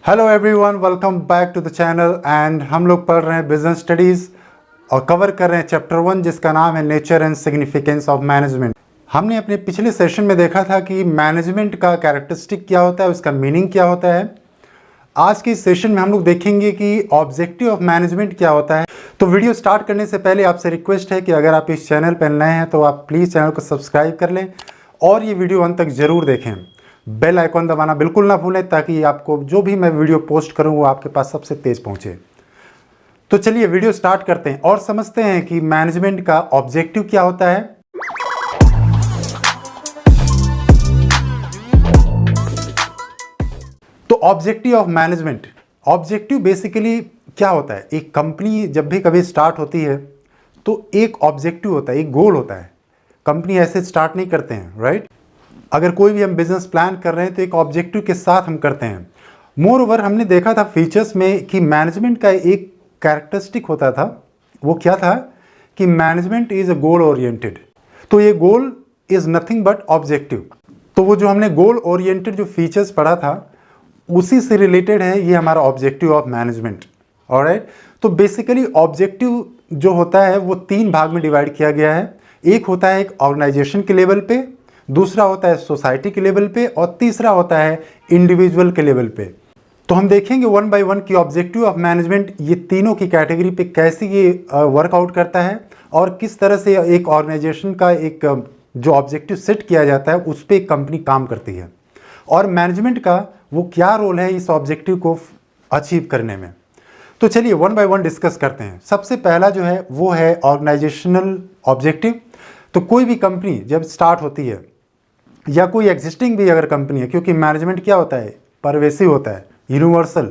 Hello everyone, welcome back to the channel. And हम लोग पढ़ रहे हैं बिजनेस स्टडीज़ और कवर कर रहे हैं चैप्टर 1 जिसका नाम है nature and significance of management. हमने अपने पिछले सेशन में देखा था कि मैनेजमेंट का कैरेक्टरिस्टिक क्या होता है, उसका मीनिंग क्या होता है। आज के इस सेशन में हम लोग देखेंगे कि ऑब्जेक्टिव ऑफ मैनेजमेंट क्या होता है। तो वीडियो स्टार्ट करने से पहले आपसे रिक्वेस्ट है कि अगर आप इस चैनल पर नए हैं तो आप प्लीज़ चैनल को सब्सक्राइब कर लें और ये वीडियो अंत तक ज़रूर देखें। बेल आइकॉन दबाना बिल्कुल ना भूलें ताकि आपको जो भी मैं वीडियो पोस्ट करूं वो आपके पास सबसे तेज़ पहुंचे। तो चलिए वीडियो स्टार्ट करते हैं और समझते हैं कि मैनेजमेंट का ऑब्जेक्टिव क्या होता है। तो objective of management, objective basically क्या होता है। एक कंपनी जब भी कभी स्टार्ट होती है तो एक ऑब्जेक्टिव होता है, एक गोल होता है। कंपनी ऐसे स्टार्ट नहीं करते हैं, राइट। अगर कोई भी हम बिजनेस प्लान कर रहे हैं तो एक ऑब्जेक्टिव के साथ हम करते हैं। मोर ओवर हमने देखा था फीचर्स में कि मैनेजमेंट का एक कैरेक्टरिस्टिक होता था। वो क्या था कि management is a goal oriented. तो ये goal is nothing but objective. तो वो जो हमने गोल ओरिएंटेड जो फीचर्स पढ़ा था उसी से रिलेटेड है ये हमारा ऑब्जेक्टिव ऑफ मैनेजमेंट। ऑलराइट, तो बेसिकली ऑब्जेक्टिव जो होता है वो 3 भाग में डिवाइड किया गया है। एक होता है एक ऑर्गेनाइजेशन के लेवल पे, दूसरा होता है सोसाइटी के लेवल पे और तीसरा होता है इंडिविजुअल के लेवल पे। तो हम देखेंगे 1 बाय 1 की ऑब्जेक्टिव ऑफ मैनेजमेंट ये तीनों की कैटेगरी पे कैसे ये वर्कआउट करता है और किस तरह से एक ऑर्गेनाइजेशन का एक जो ऑब्जेक्टिव सेट किया जाता है उस पर एक कंपनी काम करती है और मैनेजमेंट का वो क्या रोल है इस ऑब्जेक्टिव को अचीव करने में। तो चलिए 1 बाय 1 डिस्कस करते हैं। सबसे पहला जो है वो है ऑर्गेनाइजेशनल ऑब्जेक्टिव। तो कोई भी कंपनी जब स्टार्ट होती है या कोई एग्जिस्टिंग भी अगर कंपनी है, क्योंकि मैनेजमेंट क्या होता है, परवेसिव होता है, यूनिवर्सल,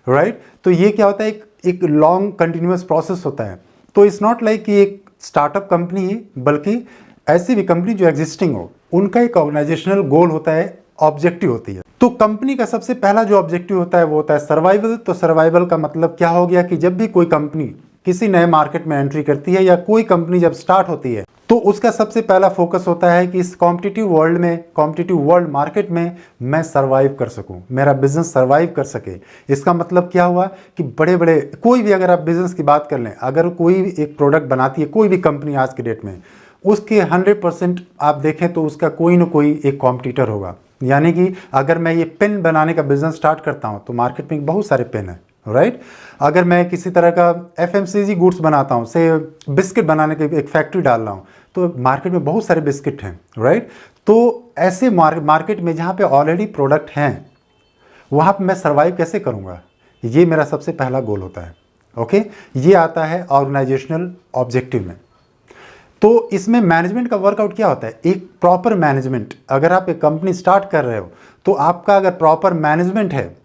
राइट। तो ये क्या होता है, एक लॉन्ग कंटिन्यूअस प्रोसेस होता है। तो इट्स नॉट लाइक कि एक स्टार्टअप कंपनी है, बल्कि ऐसी भी कंपनी जो एग्जिस्टिंग हो उनका एक ऑर्गेनाइजेशनल गोल होता है, ऑब्जेक्टिव होती है। तो कंपनी का सबसे पहला जो ऑब्जेक्टिव होता है वो होता है सर्वाइवल। तो सर्वाइवल का मतलब क्या हो गया कि जब भी कोई कंपनी किसी नए मार्केट में एंट्री करती है या कोई कंपनी जब स्टार्ट होती है तो उसका सबसे पहला फोकस होता है कि इस कॉम्पिटिटिव वर्ल्ड में, कॉम्पिटिटिव वर्ल्ड मार्केट में मैं सर्वाइव कर सकूं, मेरा बिजनेस सर्वाइव कर सके। इसका मतलब क्या हुआ कि बड़े बड़े कोई भी, अगर आप बिजनेस की बात कर लें, अगर कोई भी एक प्रोडक्ट बनाती है कोई भी कंपनी आज के डेट में, उसके 100% आप देखें तो उसका कोई ना कोई एक कॉम्पिटिटर होगा। यानी कि अगर मैं ये पेन बनाने का बिजनेस स्टार्ट करता हूँ तो मार्केट में बहुत सारे पेन हैं, राइट। अगर मैं किसी तरह का FMCG गुड्स बनाता हूँ, से बिस्किट बनाने की एक फैक्ट्री डाल रहा हूँ, तो मार्केट में बहुत सारे बिस्किट हैं, राइट। तो ऐसे मार्केट में जहाँ पे ऑलरेडी प्रोडक्ट हैं वहाँ पे मैं सर्वाइव कैसे करूँगा, ये मेरा सबसे पहला गोल होता है। ओके, ये आता है ऑर्गेनाइजेशनल ऑब्जेक्टिव में। तो इसमें मैनेजमेंट का वर्कआउट क्या होता है, एक प्रॉपर मैनेजमेंट। अगर आप एक कंपनी स्टार्ट कर रहे हो तो आपका अगर प्रॉपर मैनेजमेंट है,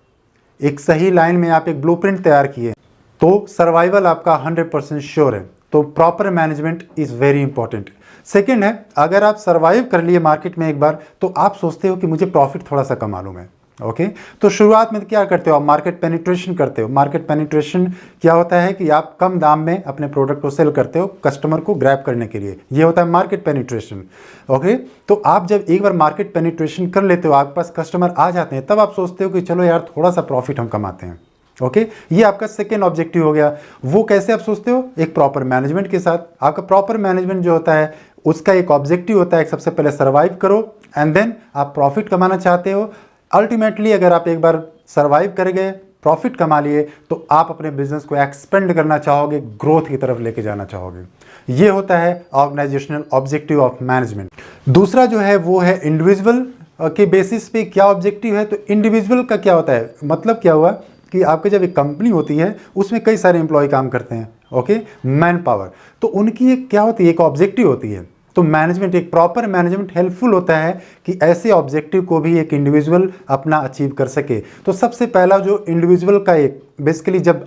एक सही लाइन में आप एक ब्लूप्रिंट तैयार किए, तो सर्वाइवल आपका 100% श्योर है। तो proper management is very important. Second है, अगर आप सर्वाइव कर लिए मार्केट में एक बार तो आप सोचते हो कि मुझे प्रॉफिट थोड़ा सा कमा लूँ मैं। ओके, तो शुरुआत में क्या करते हो आप, मार्केट पेनिट्रेशन करते हो। मार्केट पेनिट्रेशन क्या होता है कि आप कम दाम में अपने प्रोडक्ट को सेल करते हो कस्टमर को ग्रैब करने के लिए, ये होता है मार्केट पेनिट्रेशन। ओके, तो आप जब एक बार मार्केट पेनिट्रेशन कर लेते हो, आपके पास कस्टमर आ जाते हैं, तब आप सोचते हो कि चलो यार थोड़ा सा प्रॉफिट हम कमाते हैं। ओके, ये आपका सेकेंड ऑब्जेक्टिव हो गया। वो कैसे आप सोचते हो, एक प्रॉपर मैनेजमेंट के साथ। आपका प्रॉपर मैनेजमेंट जो होता है उसका एक ऑब्जेक्टिव होता है, सबसे पहले सर्वाइव करो एंड देन आप प्रॉफिट कमाना चाहते हो। अल्टीमेटली अगर आप एक बार सर्वाइव कर गए, प्रॉफिट कमा लिए, तो आप अपने बिजनेस को एक्सपेंड करना चाहोगे, ग्रोथ की तरफ लेके जाना चाहोगे। ये होता है ऑर्गेनाइजेशनल ऑब्जेक्टिव ऑफ मैनेजमेंट। दूसरा जो है वो है इंडिविजुअल के बेसिस पे क्या ऑब्जेक्टिव है। तो इंडिविजुअल का क्या होता है, मतलब क्या हुआ कि आपके जब एक कंपनी होती है उसमें कई सारे एम्प्लॉय काम करते हैं, ओके, मैन पावर, तो उनकी एक क्या होती है, एक ऑब्जेक्टिव होती है। तो मैनेजमेंट, एक प्रॉपर मैनेजमेंट हेल्पफुल होता है कि ऐसे ऑब्जेक्टिव को भी एक इंडिविजुअल अपना अचीव कर सके। तो सबसे पहला जो इंडिविजुअल का एक बेसिकली जब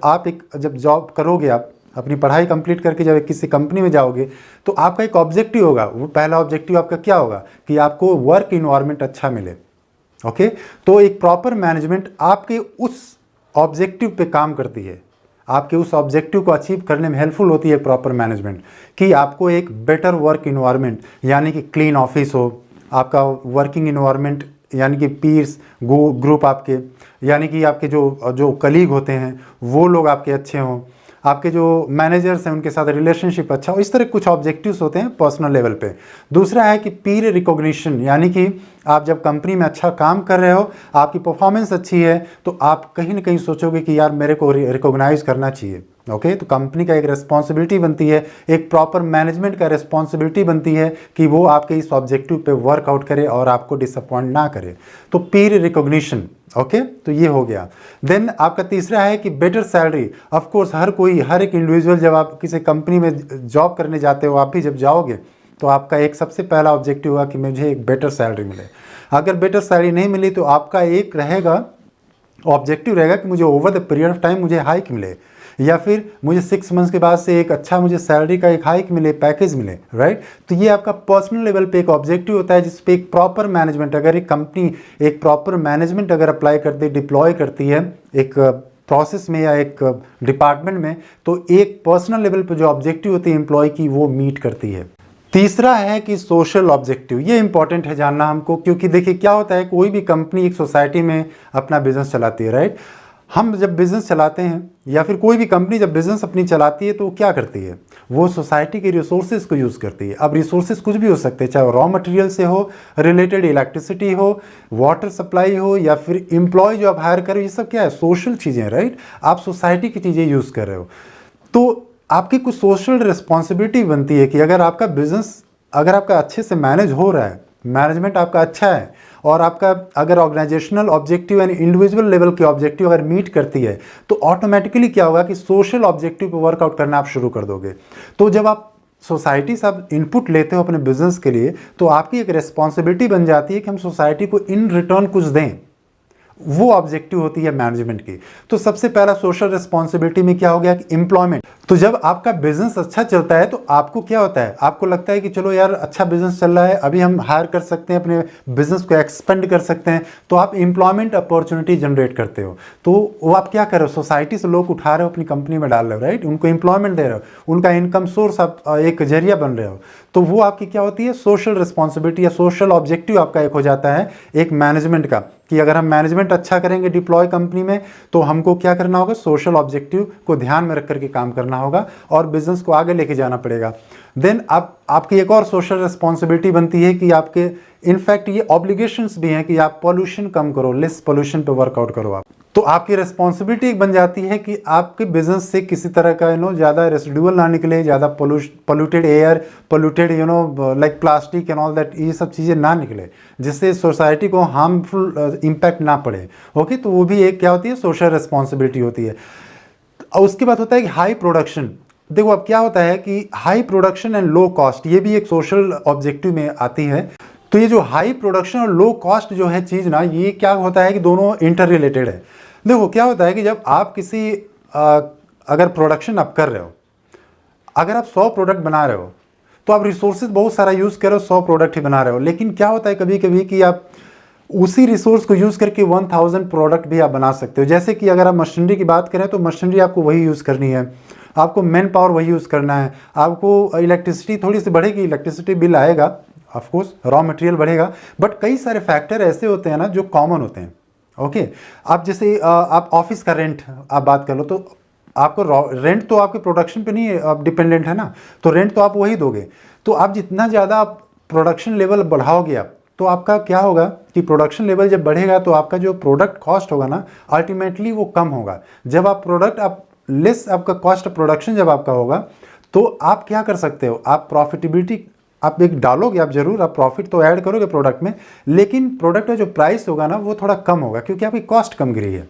जॉब करोगे, आप अपनी पढ़ाई कंप्लीट करके जब किसी कंपनी में जाओगे तो आपका एक ऑब्जेक्टिव होगा। वो पहला ऑब्जेक्टिव आपका क्या होगा कि आपको वर्क इन्वायरमेंट अच्छा मिले। ओके, तो एक प्रॉपर मैनेजमेंट आपके उस ऑब्जेक्टिव पे काम करती है, आपके उस ऑब्जेक्टिव को अचीव करने में हेल्पफुल होती है प्रॉपर मैनेजमेंट, कि आपको एक बेटर वर्क इन्वायरमेंट, यानी कि क्लीन ऑफिस हो, आपका वर्किंग इन्वायरमेंट यानी कि पीर्स ग्रुप आपके, यानी कि आपके जो जो कलीग होते हैं वो लोग आपके अच्छे हों, आपके जो मैनेजर्स हैं उनके साथ रिलेशनशिप अच्छा हो, इस तरह कुछ ऑब्जेक्टिव्स होते हैं पर्सनल लेवल पे। दूसरा है कि पीर रिकॉग्निशन, यानी कि आप जब कंपनी में अच्छा काम कर रहे हो, आपकी परफॉर्मेंस अच्छी है, तो आप कहीं ना कहीं सोचोगे कि यार मेरे को रिकॉग्नाइज करना चाहिए। ओके, तो कंपनी का एक रिस्पॉन्सिबिलिटी बनती है, एक प्रॉपर मैनेजमेंट का रिस्पॉन्सिबिलिटी बनती है कि वो आपके इस ऑब्जेक्टिव पे वर्कआउट करे और आपको डिसअपॉइंट ना करे। तो पीर रिकॉग्निशन, ओके, तो ये हो गया। देन आपका तीसरा है कि बेटर सैलरी। ऑफ कोर्स हर एक इंडिविजुअल जब आप किसी कंपनी में जॉब करने जाते हो, आप भी जब जाओगे तो आपका एक सबसे पहला ऑब्जेक्टिव होगा कि मुझे एक बेटर सैलरी मिले। अगर बेटर सैलरी नहीं मिली तो आपका एक रहेगा ऑब्जेक्टिव रहेगा कि मुझे over the period of time मुझे हाइक मिले, या फिर मुझे 6 मंथ्स के बाद से एक अच्छा मुझे सैलरी का एक हाइक मिले, पैकेज मिले, राइट। तो ये आपका पर्सनल लेवल पे एक ऑब्जेक्टिव होता है जिस पे एक प्रॉपर मैनेजमेंट, अगर एक कंपनी एक प्रॉपर मैनेजमेंट अगर अप्लाई करती है, डिप्लॉय करती है एक प्रोसेस में या एक डिपार्टमेंट में, तो एक पर्सनल लेवल पे जो ऑब्जेक्टिव होती है एम्प्लॉय की वो मीट करती है। तीसरा है कि सोशल ऑब्जेक्टिव, ये इंपॉर्टेंट है जानना हमको, क्योंकि देखिए क्या होता है, कोई भी कंपनी एक सोसाइटी में अपना बिजनेस चलाती है, राइट। हम जब बिजनेस चलाते हैं या फिर कोई भी कंपनी जब बिजनेस अपनी चलाती है तो क्या करती है, वो सोसाइटी के रिसोर्सेज को यूज़ करती है। अब रिसोर्सेज कुछ भी हो सकते हैं, चाहे रॉ मटेरियल से हो रिलेटेड, इलेक्ट्रिसिटी हो, वाटर सप्लाई हो, या फिर एम्प्लॉय जो आप हायर करो, ये सब क्या है, सोशल चीज़ें, राइट। आप सोसाइटी की चीज़ें यूज़ कर रहे हो, तो आपकी कुछ सोशल रिस्पॉन्सिबिलिटी बनती है कि अगर आपका बिजनेस अगर आपका अच्छे से मैनेज हो रहा है, मैनेजमेंट आपका अच्छा है, और आपका अगर organisational objective and individual level के ऑब्जेक्टिव अगर मीट करती है, तो ऑटोमेटिकली क्या होगा कि सोशल ऑब्जेक्टिव पर वर्कआउट करना आप शुरू कर दोगे। तो जब आप सोसाइटी से आप इनपुट लेते हो अपने बिजनेस के लिए, तो आपकी एक रिस्पॉन्सिबिलिटी बन जाती है कि हम सोसाइटी को इन रिटर्न कुछ दें, वो ऑब्जेक्टिव होती है मैनेजमेंट की। तो सबसे पहला सोशल रिस्पॉन्सिबिलिटी में क्या हो गया कि एम्प्लॉयमेंट। तो जब आपका बिजनेस अच्छा चलता है तो आपको क्या होता है, आपको लगता है कि चलो यार अच्छा बिजनेस चल रहा है, अभी हम हायर कर सकते हैं, अपने बिजनेस को एक्सपेंड कर सकते हैं, तो आप एम्प्लॉयमेंट अपॉर्चुनिटी जनरेट करते हो। तो वो आप क्या कर रहे हो, सोसाइटी से लोग उठा रहे हो, अपनी कंपनी में डाल रहे हो, राइट, उनको एम्प्लॉयमेंट दे रहे हो, उनका इनकम सोर्स आप एक जरिया बन रहे हो। तो वो आपकी क्या होती है, सोशल रिस्पॉन्सिबिलिटी या सोशल ऑब्जेक्टिव आपका एक हो जाता है एक मैनेजमेंट का, कि अगर हम मैनेजमेंट अच्छा करेंगे डिप्लॉय कंपनी में, तो हमको क्या करना होगा, सोशल ऑब्जेक्टिव को ध्यान में रख करके काम करना होगा और बिजनेस को आगे लेके जाना पड़ेगा। देन आपकी एक और सोशल रिस्पॉन्सिबिलिटी बनती है कि आपके इनफैक्ट ये ऑब्लिगेशंस भी हैं कि आप पॉल्यूशन कम करो, लेस पॉल्यूशन पे वर्कआउट करो आप। तो आपकी रिस्पॉन्सिबिलिटी बन जाती है कि आपके बिजनेस से किसी तरह का ज़्यादा रेसिडुअल ना निकले, ज़्यादा polluted air, polluted like plastic and all that, ये सब चीज़ें ना निकले, जिससे सोसाइटी को हार्मफुल इम्पैक्ट ना पड़े। ओके, तो वो भी एक क्या होती है, सोशल रिस्पॉन्सिबिलिटी होती है। और उसके बाद होता है कि हाई प्रोडक्शन। देखो अब क्या होता है कि high production and low cost, ये भी एक सोशल ऑब्जेक्टिव में आती है। तो ये जो हाई प्रोडक्शन और लो कॉस्ट जो है चीज़ ना, ये क्या होता है कि दोनों इंटर रिलेटेड है। देखो क्या होता है कि जब आप किसी अगर प्रोडक्शन आप कर रहे हो, अगर आप 100 प्रोडक्ट बना रहे हो तो आप रिसोर्सेज बहुत सारा यूज़ कर रहे हो, 100 प्रोडक्ट ही बना रहे हो। लेकिन क्या होता है कभी कभी कि आप उसी रिसोर्स को यूज़ करके 1000 प्रोडक्ट भी आप बना सकते हो। जैसे कि अगर आप मशीनरी की बात करें तो मशीनरी आपको वही यूज़ करनी है, आपको मैन पावर वही यूज़ करना है, आपको इलेक्ट्रिसिटी थोड़ी सी बढ़ेगी, इलेक्ट्रिसिटी बिल आएगा, ऑफकोर्स रॉ मटेरियल बढ़ेगा, बट कई सारे फैक्टर ऐसे होते हैं ना जो कॉमन होते हैं। ओके, आप जैसे आप ऑफिस का रेंट आप बात कर लो, तो आपको रेंट तो आपके प्रोडक्शन पे नहीं डिपेंडेंट है ना, तो रेंट तो आप वही दोगे। तो आप जितना ज़्यादा आप प्रोडक्शन लेवल बढ़ाओगे आप, तो आपका क्या होगा कि प्रोडक्शन लेवल जब बढ़ेगा तो आपका जो प्रोडक्ट कॉस्ट होगा ना, अल्टीमेटली वो कम होगा। जब आप प्रोडक्ट आप लेस आपका कॉस्ट ऑफ प्रोडक्शन जब आपका होगा, तो आप क्या कर सकते हो, आप प्रॉफिटेबिलिटी आप एक डालोगे, आप जरूर आप प्रॉफिट तो ऐड करोगे प्रोडक्ट में, लेकिन प्रोडक्ट का जो प्राइस होगा ना वो थोड़ा कम होगा, क्योंकि आपकी कॉस्ट कम गिरी है।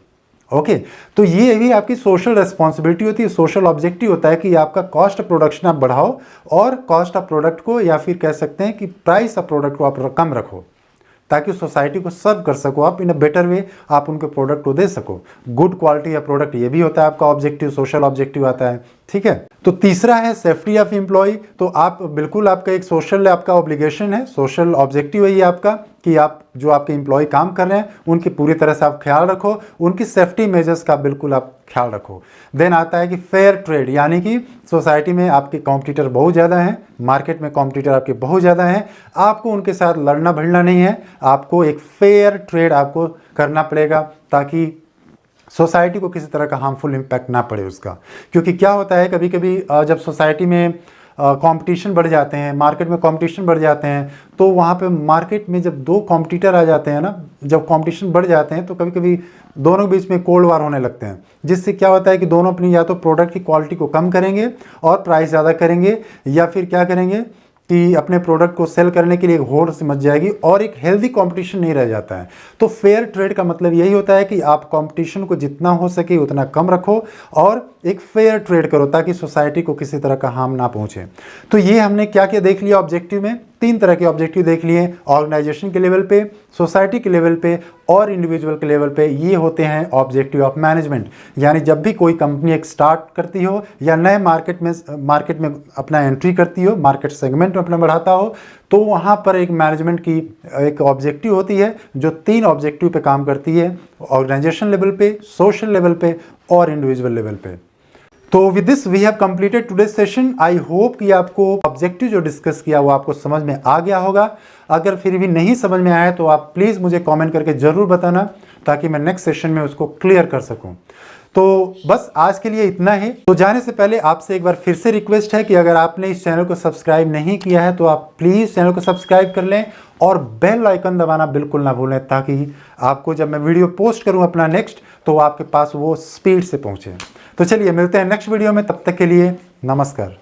ओके, तो ये भी आपकी सोशल रिस्पॉन्सिबिलिटी होती है, सोशल ऑब्जेक्टिव होता है कि आपका कॉस्ट ऑफ प्रोडक्शन आप बढ़ाओ और कॉस्ट ऑफ प्रोडक्ट को, या फिर कह सकते हैं कि प्राइस ऑफ प्रोडक्ट को आप कम रखो, ताकि सोसाइटी को सर्व कर सको आप इन अ बेटर वे, आप उनके प्रोडक्ट को दे सको, गुड क्वालिटी या प्रोडक्ट। ये भी होता है आपका ऑब्जेक्टिव, सोशल ऑब्जेक्टिव आता है। ठीक है। तो तीसरा है सेफ्टी ऑफ एम्प्लॉय। तो आप बिल्कुल, आपका एक सोशल आपका ऑब्लिगेशन है, सोशल ऑब्जेक्टिव है ये आपका, कि आप जो आपके एम्प्लॉय काम कर रहे हैं उनकी पूरी तरह से आप ख्याल रखो, उनकी सेफ्टी मेजर्स का बिल्कुल आप ख्याल रखो। देन आता है कि फेयर ट्रेड, यानी कि सोसाइटी में आपके कॉम्पिटिटर बहुत ज़्यादा हैं, मार्केट में कॉम्पिटिटर आपके बहुत ज़्यादा हैं, आपको उनके साथ लड़ना भिड़ना नहीं है, आपको एक फेयर ट्रेड आपको करना पड़ेगा ताकि सोसाइटी को किसी तरह का हार्मफुल इम्पैक्ट ना पड़े उसका। क्योंकि क्या होता है, कभी कभी जब सोसाइटी में कंपटीशन बढ़ जाते हैं, मार्केट में कंपटीशन बढ़ जाते हैं, तो वहाँ पे मार्केट में जब दो कॉम्पिटिटर आ जाते हैं ना, जब कंपटीशन बढ़ जाते हैं तो कभी कभी दोनों के बीच में कोल्ड वार होने लगते हैं, जिससे क्या होता है कि दोनों अपनी या तो प्रोडक्ट की क्वालिटी को कम करेंगे और प्राइस ज़्यादा करेंगे, या फिर क्या करेंगे कि अपने प्रोडक्ट को सेल करने के लिए एक होड़ से मच जाएगी और एक हेल्दी कंपटीशन नहीं रह जाता है। तो फेयर ट्रेड का मतलब यही होता है कि आप कंपटीशन को जितना हो सके उतना कम रखो और एक फेयर ट्रेड करो ताकि सोसाइटी को किसी तरह का हार्म ना पहुंचे। तो ये हमने क्या क्या देख लिया ऑब्जेक्टिव में, 3 तरह के ऑब्जेक्टिव देख लिए, ऑर्गेनाइजेशन के लेवल पे, सोसाइटी के लेवल पे और इंडिविजुअल के लेवल पे। ये होते हैं ऑब्जेक्टिव ऑफ मैनेजमेंट। यानी जब भी कोई कंपनी एक स्टार्ट करती हो या नए मार्केट में अपना एंट्री करती हो, मार्केट सेगमेंट में अपना बढ़ाता हो, तो वहाँ पर एक मैनेजमेंट की एक ऑब्जेक्टिव होती है जो 3 ऑब्जेक्टिव पे काम करती है, ऑर्गेनाइजेशन लेवल पे, सोशल लेवल पे और इंडिविजुअल लेवल पे। तो with this we have completed today's session. I hope कि आपको ऑब्जेक्टिव जो डिस्कस किया वो आपको समझ में आ गया होगा। अगर फिर भी नहीं समझ में आया तो आप प्लीज़ मुझे कमेंट करके ज़रूर बताना ताकि मैं नेक्स्ट सेशन में उसको क्लियर कर सकूं। तो बस आज के लिए इतना ही। तो जाने से पहले आपसे एक बार फिर से रिक्वेस्ट है कि अगर आपने इस चैनल को सब्सक्राइब नहीं किया है तो आप प्लीज़ चैनल को सब्सक्राइब कर लें और बेल आइकन दबाना बिल्कुल ना भूलें ताकि आपको जब मैं वीडियो पोस्ट करूं अपना नेक्स्ट तो आपके पास वो स्पीड से पहुंचे। तो चलिए मिलते हैं नेक्स्ट वीडियो में, तब तक के लिए नमस्कार।